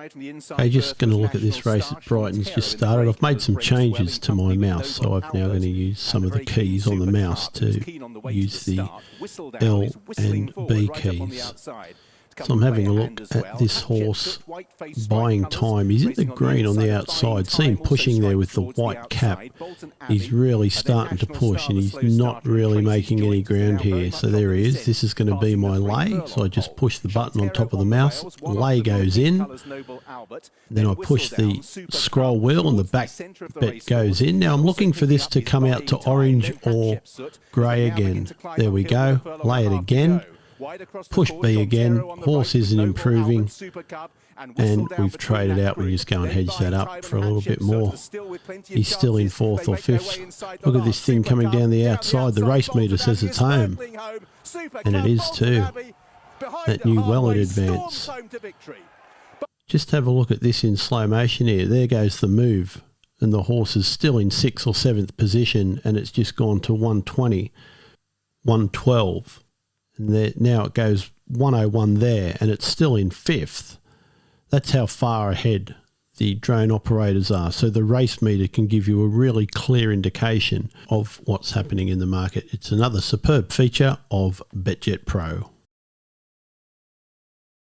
Okay, just going to look at this race at Brighton's just started. I've made some changes to my mouse, so I'm now going to use some of the keys on the mouse to use the L and B keys. So I'm having a look at this horse buying time. He's in the green on the outside. See him pushing there with the white cap. He's really starting to push and he's not really making any ground here. So there he is. This is going to be my lay. So I just push the button on top of the mouse. Lay goes in. Then I push the scroll wheel and the back bet goes in. Now I'm looking for this to come out to orange or grey again. There we go. Lay it again. Push B again, horse isn't improving, and we've traded out. We just go and hedge that up for a little bit more. He's still in fourth or fifth. Look at this thing coming down the outside. The race meter says it's home, and it is too. That new Welland advance. Just have a look at this in slow motion here. There goes the move, and the horse is still in 6th or 7th position, and it's just gone to 120, 112. And there, now it goes 101 there, and it's still in 5th. That's how far ahead the drone operators are. So the race meter can give you a really clear indication of what's happening in the market. It's another superb feature of BetJet Pro.